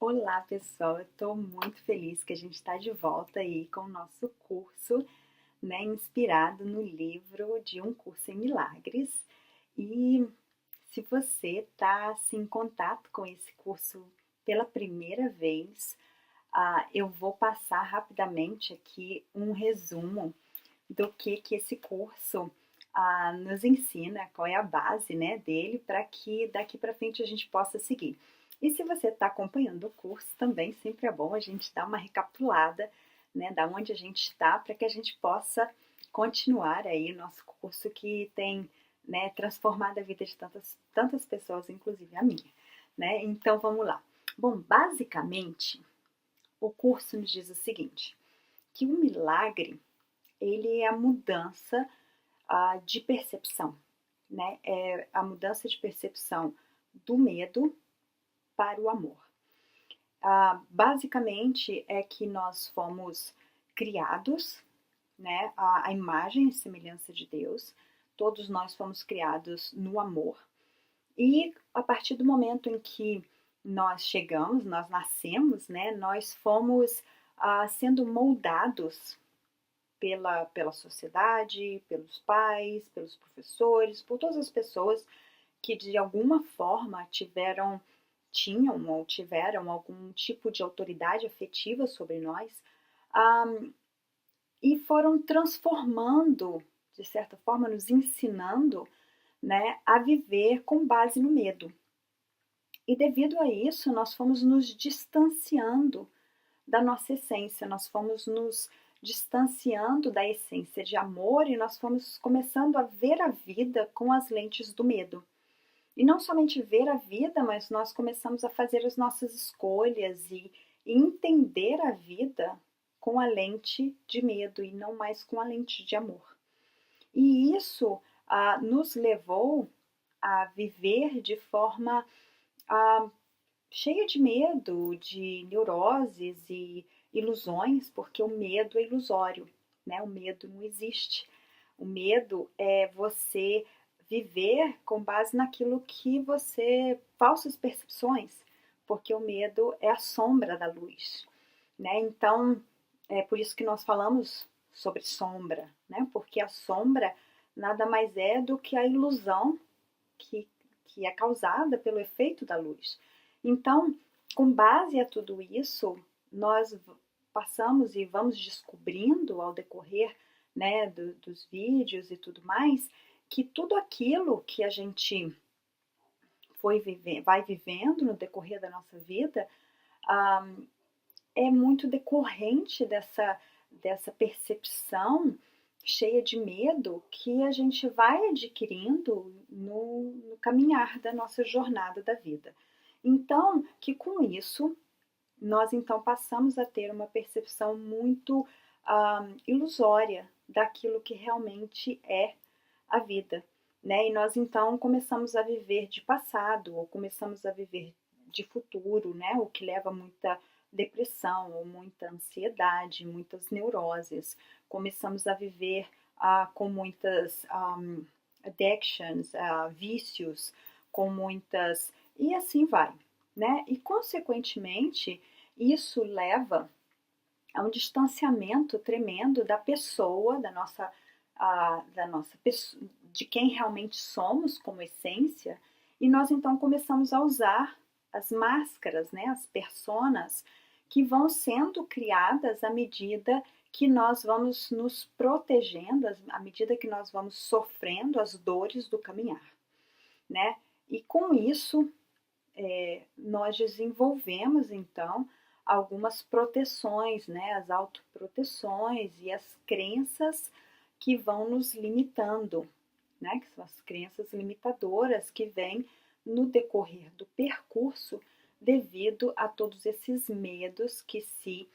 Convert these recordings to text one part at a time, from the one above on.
Olá, pessoal! Eu estou muito feliz que a gente está de volta aí com o nosso curso, né, inspirado no livro de Um Curso em Milagres. E se você está assim, em contato com esse curso pela primeira vez, eu vou passar rapidamente aqui um resumo do que esse curso nos ensina, qual é a base, né, dele, para que daqui para frente a gente possa seguir. E se você está acompanhando o curso, também sempre é bom a gente dar uma recapitulada, né, da onde a gente está, para que a gente possa continuar aí o nosso curso que tem, né, transformado a vida de tantas pessoas, inclusive a minha, né? Então vamos lá. Bom, basicamente, o curso nos diz o seguinte, que o milagre ele é a mudança de percepção, né? É a mudança de percepção do medo para o amor. Basicamente é que nós fomos criados, né? A imagem e semelhança de Deus. Todos nós fomos criados no amor. E a partir do momento em que nós chegamos, nós nascemos, né? Nós fomos sendo moldados pela sociedade, pelos pais, pelos professores, por todas as pessoas que de alguma forma tinham ou tiveram algum tipo de autoridade afetiva sobre nós, e foram transformando, de certa forma, nos ensinando, né, a viver com base no medo. E devido a isso, nós fomos nos distanciando da nossa essência, nós fomos nos distanciando da essência de amor e nós fomos começando a ver a vida com as lentes do medo. E não somente ver a vida, mas nós começamos a fazer as nossas escolhas e entender a vida com a lente de medo e não mais com a lente de amor. E isso nos levou a viver de forma cheia de medo, de neuroses e ilusões, porque o medo é ilusório, né? O medo não existe. O medo é você viver com base naquilo que falsas percepções, porque o medo é a sombra da luz, né? Então, é por isso que nós falamos sobre sombra, né? Porque a sombra nada mais é do que a ilusão que, que é causada pelo efeito da luz. Então, com base a tudo isso, nós passamos e vamos descobrindo ao decorrer, né, dos vídeos e tudo mais, que tudo aquilo que a gente vai vivendo no decorrer da nossa vida é muito decorrente dessa percepção cheia de medo que a gente vai adquirindo no caminhar da nossa jornada da vida. Então, que com isso, nós então passamos a ter uma percepção muito ilusória daquilo que realmente é a vida, né? E nós então começamos a viver de passado ou começamos a viver de futuro, né? O que leva a muita depressão ou muita ansiedade, muitas neuroses. Começamos a viver com muitas addictions, vícios, com muitas... e assim vai, né? E consequentemente isso leva a um distanciamento tremendo da pessoa, de quem realmente somos como essência, e nós então começamos a usar as máscaras, né, as personas que vão sendo criadas à medida que nós vamos nos protegendo, à medida que nós vamos sofrendo as dores do caminhar, né? E com isso, nós desenvolvemos então algumas proteções, né, as autoproteções e as crenças que vão nos limitando, né, que são as crenças limitadoras que vêm no decorrer do percurso devido a todos esses medos que se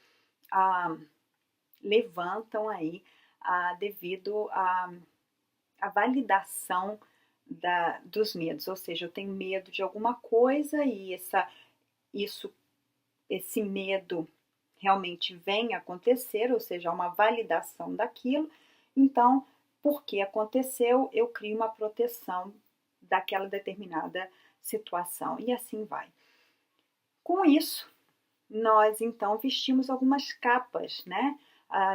levantam aí devido à validação dos medos, ou seja, eu tenho medo de alguma coisa e esse medo realmente vem acontecer, ou seja, uma validação daquilo, então, porque aconteceu, eu crio uma proteção daquela determinada situação, e assim vai. Com isso, nós então vestimos algumas capas, né?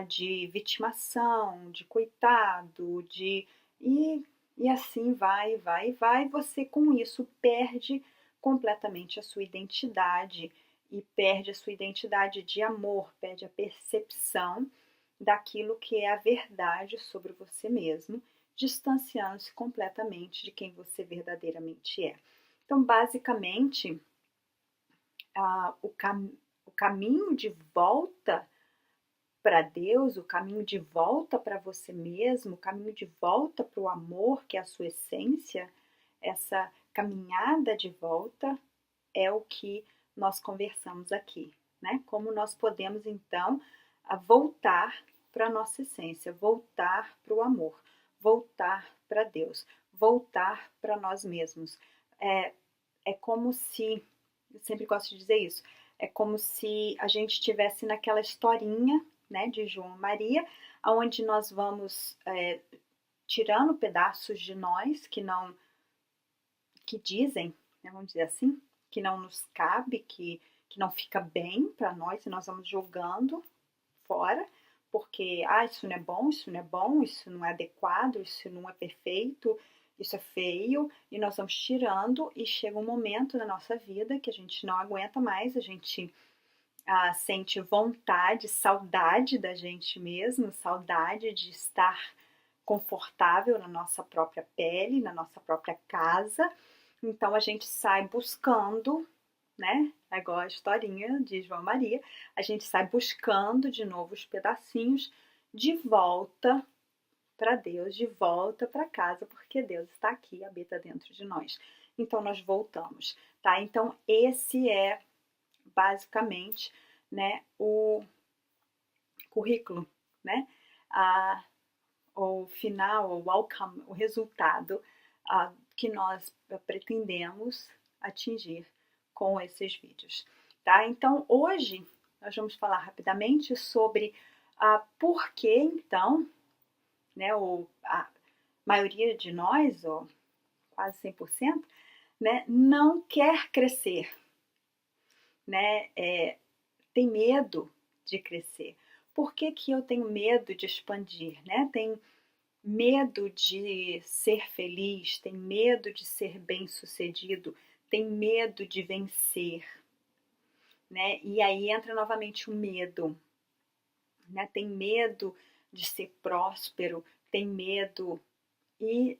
De vitimação, de coitado, e assim vai, vai, vai. Você com isso perde completamente a sua identidade e perde a sua identidade de amor, perde a percepção daquilo que é a verdade sobre você mesmo, distanciando-se completamente de quem você verdadeiramente é. Então, basicamente, o caminho de volta para Deus, o caminho de volta para você mesmo, o caminho de volta para o amor, que é a sua essência, essa caminhada de volta é o que nós conversamos aqui, né? Como nós podemos então voltar para a nossa essência, voltar para o amor, voltar para Deus, voltar para nós mesmos. É como se, eu sempre gosto de dizer isso, é como se a gente estivesse naquela historinha, né, de João e Maria, onde nós vamos tirando pedaços de nós que dizem, né, vamos dizer assim, que não nos cabe, que não fica bem para nós, e nós vamos jogando fora, porque isso não é bom, isso não é bom, isso não é adequado, isso não é perfeito, isso é feio, e nós vamos tirando, e chega um momento na nossa vida que a gente não aguenta mais, a gente sente vontade, saudade da gente mesmo, saudade de estar confortável na nossa própria pele, na nossa própria casa. Então a gente sai buscando, né? É igual a historinha de João Maria, a gente sai buscando de novo os pedacinhos de volta para Deus, de volta para casa, porque Deus está aqui, habita dentro de nós. Então nós voltamos, tá? Então esse é basicamente, né, o currículo, né? O final, o outcome, o resultado que nós pretendemos atingir com esses vídeos, tá? Então, hoje nós vamos falar rapidamente sobre por que, então, né, a maioria de nós, ou quase 100%, né, não quer crescer, né? Tem medo de crescer. Por que eu tenho medo de expandir, né? Tem medo de ser feliz, tem medo de ser bem-sucedido, tem medo de vencer, né? E aí entra novamente o medo, né? Tem medo de ser próspero, tem medo, e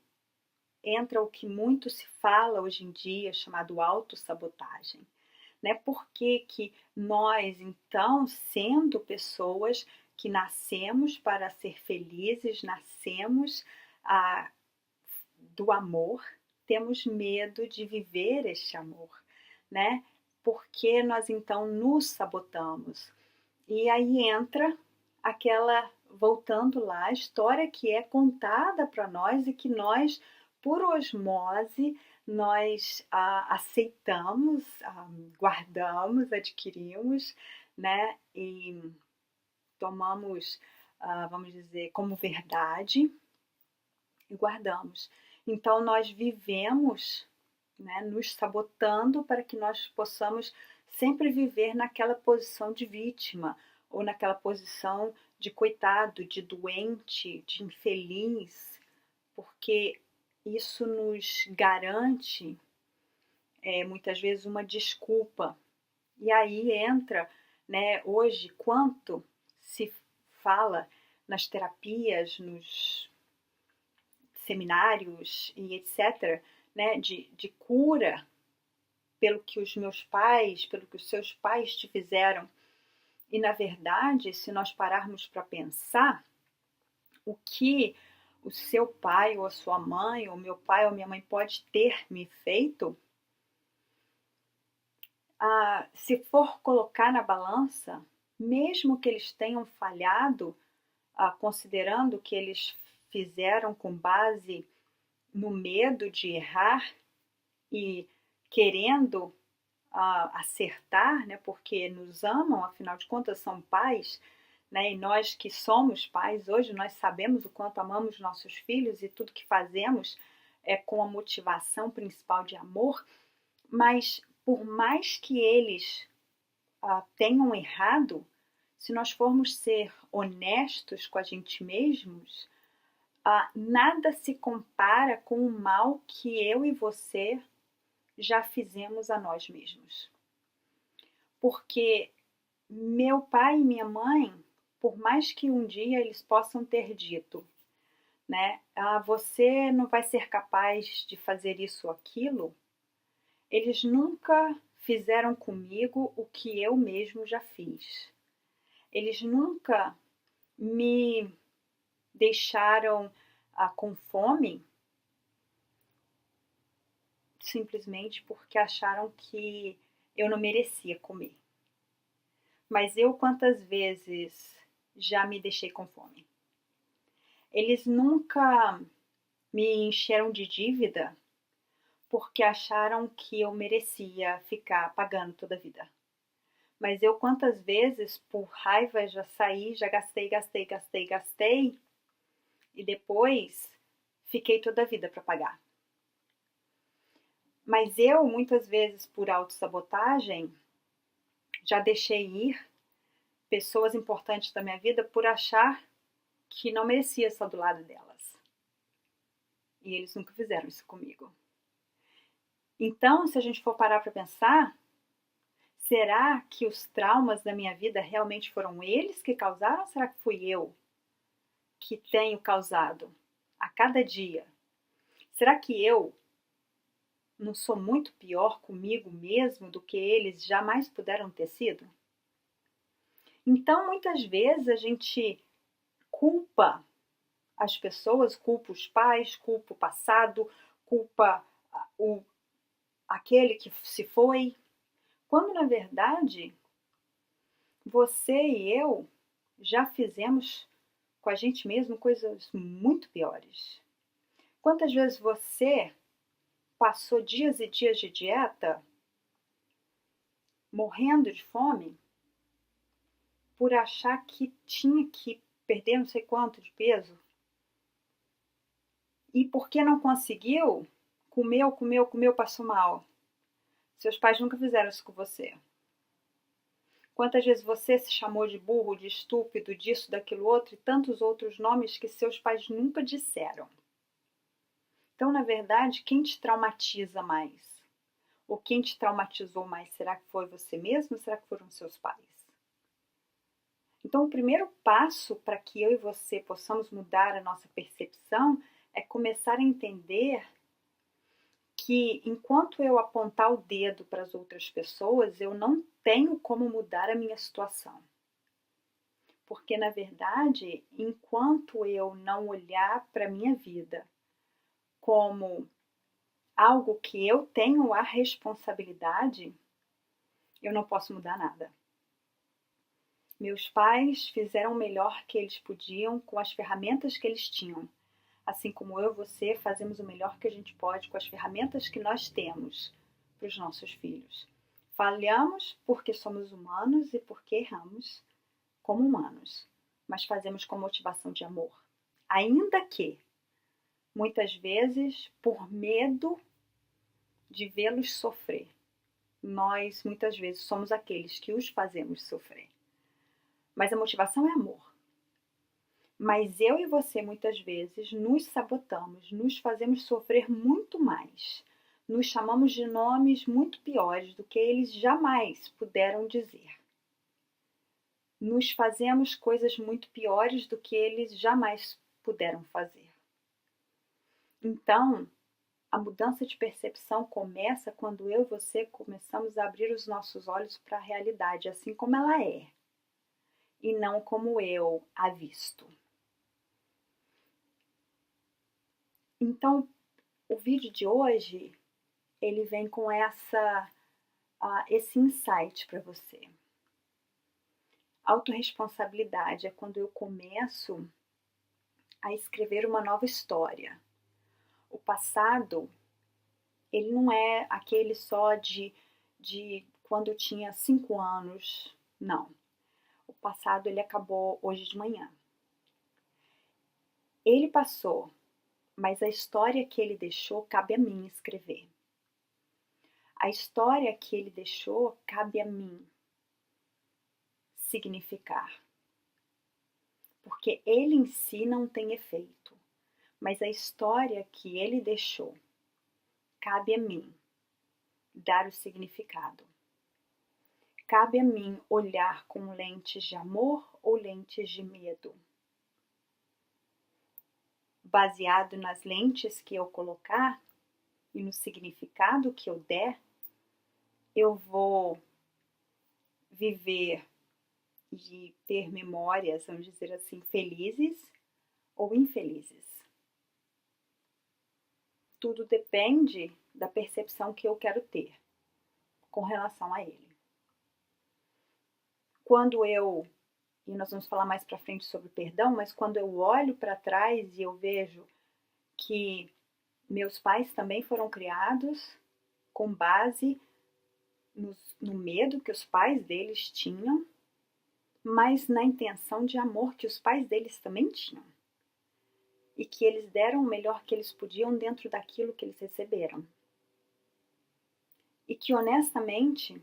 entra o que muito se fala hoje em dia, chamado autossabotagem, né? Por que nós, então, sendo pessoas que nascemos para ser felizes, nascemos do amor, temos medo de viver este amor, né? Porque nós então nos sabotamos. E aí entra aquela, voltando lá, a história que é contada para nós e que nós, por osmose, nós aceitamos, guardamos, adquirimos, né? E tomamos, vamos dizer, como verdade e guardamos. Então nós vivemos, né, nos sabotando para que nós possamos sempre viver naquela posição de vítima ou naquela posição de coitado, de doente, de infeliz, porque isso nos garante muitas vezes uma desculpa. E aí entra, né, hoje, quanto se fala nas terapias, nos seminários e etc., né, de cura pelo que os meus pais, pelo que os seus pais te fizeram. E, na verdade, se nós pararmos para pensar, o que o seu pai ou a sua mãe, ou meu pai ou minha mãe pode ter me feito, se for colocar na balança, mesmo que eles tenham falhado, considerando que eles fizeram com base no medo de errar e querendo acertar, né, porque nos amam, afinal de contas são pais, né, e nós que somos pais hoje, nós sabemos o quanto amamos nossos filhos e tudo que fazemos é com a motivação principal de amor, mas por mais que eles tenham errado, se nós formos ser honestos com a gente mesmos, nada se compara com o mal que eu e você já fizemos a nós mesmos. Porque meu pai e minha mãe, por mais que um dia eles possam ter dito, né, você não vai ser capaz de fazer isso ou aquilo, eles nunca fizeram comigo o que eu mesmo já fiz. Eles nunca me deixaram com fome simplesmente porque acharam que eu não merecia comer. Mas eu quantas vezes já me deixei com fome? Eles nunca me encheram de dívida porque acharam que eu merecia ficar pagando toda a vida. Mas eu quantas vezes, por raiva, já saí, já gastei, e depois fiquei toda a vida para pagar. Mas eu, muitas vezes, por autossabotagem, já deixei ir pessoas importantes da minha vida por achar que não merecia estar do lado delas. E eles nunca fizeram isso comigo. Então, se a gente for parar para pensar, será que os traumas da minha vida realmente foram eles que causaram? Ou será que fui eu que tenho causado a cada dia? Será que eu não sou muito pior comigo mesmo do que eles jamais puderam ter sido? Então, muitas vezes a gente culpa as pessoas, culpa os pais, culpa o passado, culpa aquele que se foi, quando na verdade você e eu já fizemos com a gente mesmo coisas muito piores. Quantas vezes você passou dias e dias de dieta, morrendo de fome, por achar que tinha que perder não sei quanto de peso? E porque não conseguiu, comeu, passou mal. Seus pais nunca fizeram isso com você. Quantas vezes você se chamou de burro, de estúpido, disso, daquilo outro e tantos outros nomes que seus pais nunca disseram. Então, na verdade, quem te traumatiza mais? Ou quem te traumatizou mais? Será que foi você mesmo ou será que foram seus pais? Então, o primeiro passo para que eu e você possamos mudar a nossa percepção é começar a entender que enquanto eu apontar o dedo para as outras pessoas, eu não tenho como mudar a minha situação. Porque, na verdade, enquanto eu não olhar para a minha vida como algo que eu tenho a responsabilidade, eu não posso mudar nada. Meus pais fizeram o melhor que eles podiam com as ferramentas que eles tinham. Assim como eu e você fazemos o melhor que a gente pode com as ferramentas que nós temos para os nossos filhos. Falhamos porque somos humanos e porque erramos como humanos, mas fazemos com motivação de amor. Ainda que, muitas vezes, por medo de vê-los sofrer, nós muitas vezes somos aqueles que os fazemos sofrer. Mas a motivação é amor. Mas eu e você, muitas vezes, nos sabotamos, nos fazemos sofrer muito mais. Nos chamamos de nomes muito piores do que eles jamais puderam dizer. Nos fazemos coisas muito piores do que eles jamais puderam fazer. Então, a mudança de percepção começa quando eu e você começamos a abrir os nossos olhos para a realidade, assim como ela é, e não como eu a visto. Então, o vídeo de hoje, ele vem com esse insight para você. Autorresponsabilidade é quando eu começo a escrever uma nova história. O passado, ele não é aquele só de quando eu tinha 5 anos, não. O passado, ele acabou hoje de manhã. Ele passou, mas a história que ele deixou cabe a mim escrever. A história que ele deixou cabe a mim. significar. Porque ele em si não tem efeito, mas a história que ele deixou, cabe a mim dar o significado. Cabe a mim olhar com lentes de amor ou lentes de medo. Baseado nas lentes que eu colocar e no significado que eu der, eu vou viver e ter memórias, vamos dizer assim, felizes ou infelizes. Tudo depende da percepção que eu quero ter com relação a ele. Quando e nós vamos falar mais para frente sobre perdão, mas quando eu olho para trás e eu vejo que meus pais também foram criados com base no medo que os pais deles tinham, mas na intenção de amor que os pais deles também tinham. E que eles deram o melhor que eles podiam dentro daquilo que eles receberam. E que honestamente,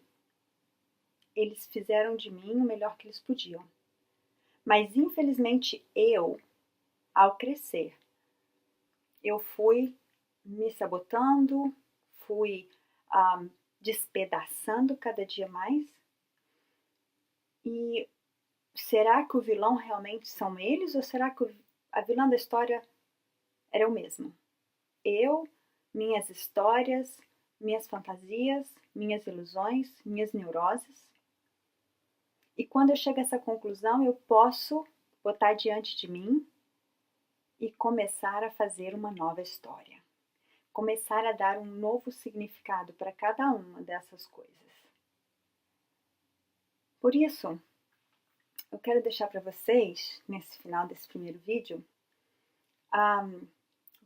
eles fizeram de mim o melhor que eles podiam. Mas infelizmente eu, ao crescer, eu fui me sabotando, fui despedaçando cada dia mais. E será que o vilão realmente são eles ou será que a vilã da história era eu mesma? Eu, minhas histórias, minhas fantasias, minhas ilusões, minhas neuroses. E quando eu chego a essa conclusão, eu posso botar diante de mim e começar a fazer uma nova história. Começar a dar um novo significado para cada uma dessas coisas. Por isso, eu quero deixar para vocês, nesse final desse primeiro vídeo, um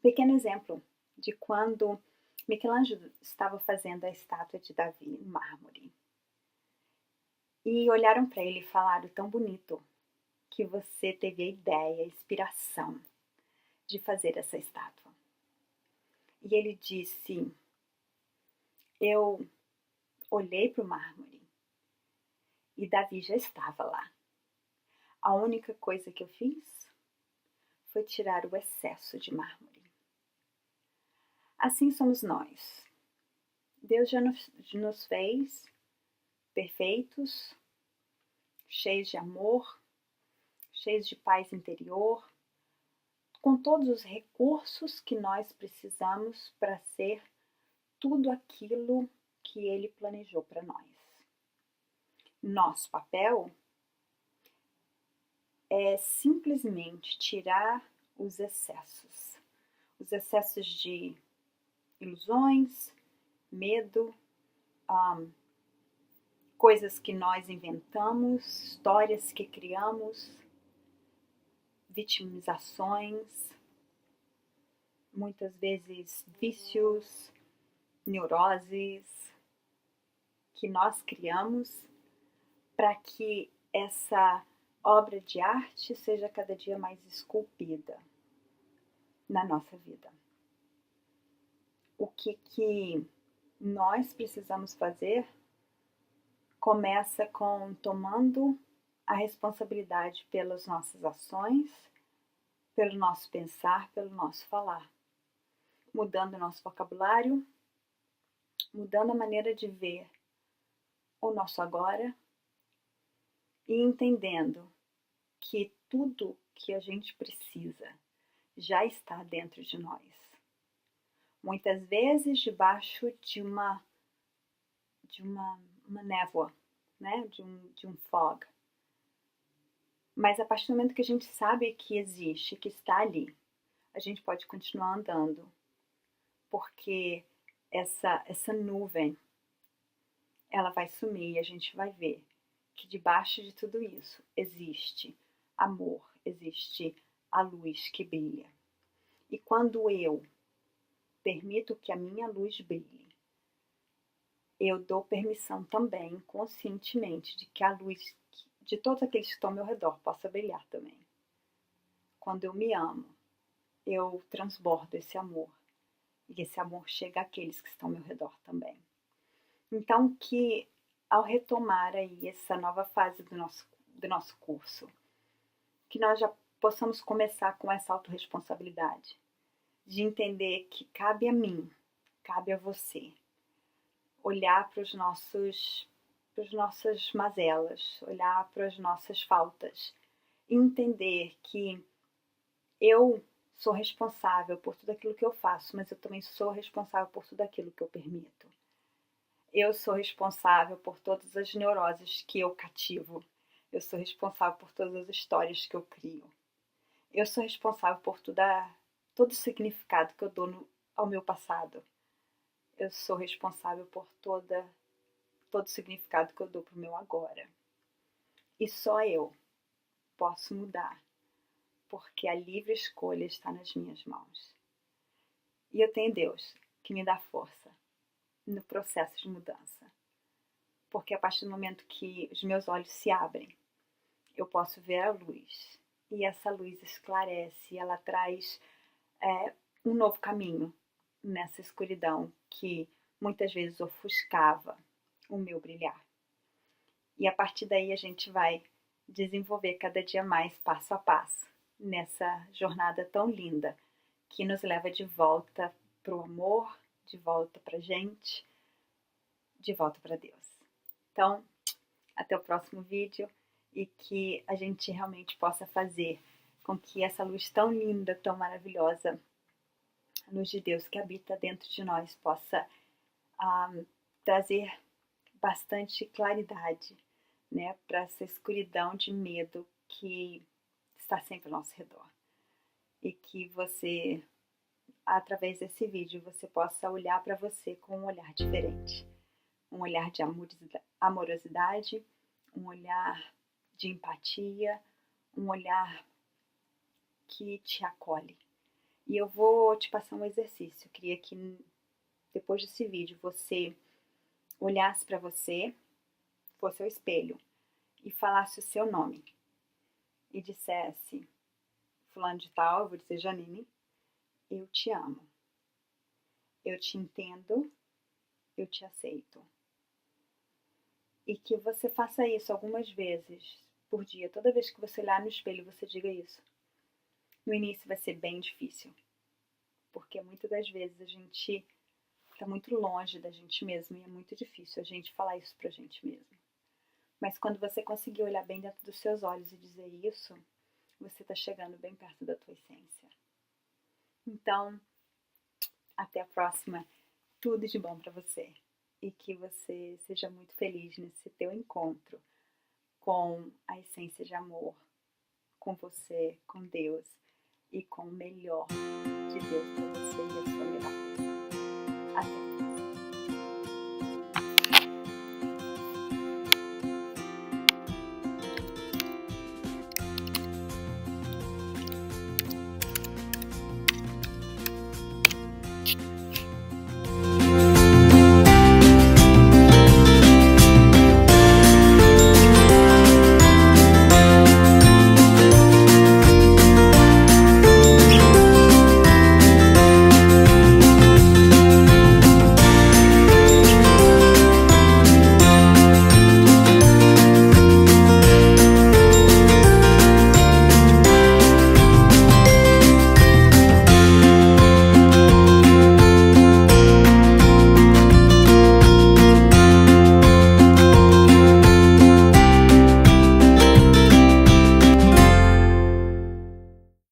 pequeno exemplo de quando Michelangelo estava fazendo a estátua de Davi em mármore. E olharam para ele e falaram: tão bonito que você teve a ideia, a inspiração de fazer essa estátua. E ele disse: eu olhei para o mármore e Davi já estava lá. A única coisa que eu fiz foi tirar o excesso de mármore. Assim somos nós. Deus já nos fez perfeitos, cheios de amor, cheios de paz interior, com todos os recursos que nós precisamos para ser tudo aquilo que Ele planejou para nós. Nosso papel é simplesmente tirar os excessos de ilusões, medo, coisas que nós inventamos, histórias que criamos, vitimizações, muitas vezes vícios, neuroses que nós criamos para que essa obra de arte seja cada dia mais esculpida na nossa vida. O que nós precisamos fazer começa com tomando a responsabilidade pelas nossas ações, pelo nosso pensar, pelo nosso falar. Mudando o nosso vocabulário, mudando a maneira de ver o nosso agora e entendendo que tudo que a gente precisa já está dentro de nós. Muitas vezes debaixo de uma névoa, né? de um fog. Mas a partir do momento que a gente sabe que existe, que está ali, a gente pode continuar andando. Porque essa nuvem, ela vai sumir e a gente vai ver que debaixo de tudo isso existe amor, existe a luz que brilha. E quando eu permito que a minha luz brilhe, eu dou permissão também, conscientemente, de que a luz de todos aqueles que estão ao meu redor possa brilhar também. Quando eu me amo, eu transbordo esse amor. E esse amor chega àqueles que estão ao meu redor também. Então que ao retomar aí essa nova fase do nosso curso. Que nós já possamos começar com essa autorresponsabilidade, de entender que cabe a mim, cabe a você, olhar para as nossas mazelas, olhar para as nossas faltas, e entender que eu sou responsável por tudo aquilo que eu faço, mas eu também sou responsável por tudo aquilo que eu permito. Eu sou responsável por todas as neuroses que eu cativo. Eu sou responsável por todas as histórias que eu crio. Eu sou responsável por todo o significado que eu dou ao meu passado. Eu sou responsável por todo o significado que eu dou para o meu agora. E só eu posso mudar, porque a livre escolha está nas minhas mãos. E eu tenho Deus que me dá força no processo de mudança. Porque a partir do momento que os meus olhos se abrem, eu posso ver a luz. E essa luz esclarece, ela traz um novo caminho nessa escuridão que muitas vezes ofuscava o meu brilhar. E a partir daí a gente vai desenvolver cada dia mais, passo a passo, nessa jornada tão linda que nos leva de volta para o amor, de volta para a gente, de volta para Deus. Então, até o próximo vídeo e que a gente realmente possa fazer com que essa luz tão linda, tão maravilhosa, a luz de Deus que habita dentro de nós, possa trazer bastante claridade, né, para essa escuridão de medo que está sempre ao nosso redor. E que você, através desse vídeo, você possa olhar para você com um olhar diferente. Um olhar de amorosidade, um olhar de empatia, um olhar que te acolhe. E eu vou te passar um exercício. Eu queria que depois desse vídeo você olhasse para você, fosse ao espelho, e falasse o seu nome. E dissesse, fulano de tal, eu vou dizer Janine, eu te amo. Eu te entendo, eu te aceito. E que você faça isso algumas vezes por dia. Toda vez que você olhar no espelho, você diga isso. No início vai ser bem difícil. Porque muitas das vezes a gente está muito longe da gente mesmo e é muito difícil a gente falar isso pra gente mesmo. Mas quando você conseguir olhar bem dentro dos seus olhos e dizer isso, você está chegando bem perto da tua essência. Então, até a próxima. Tudo de bom para você. E que você seja muito feliz nesse teu encontro com a essência de amor, com você, com Deus e com o melhor de Deus para você e a sua melhor versão. Até!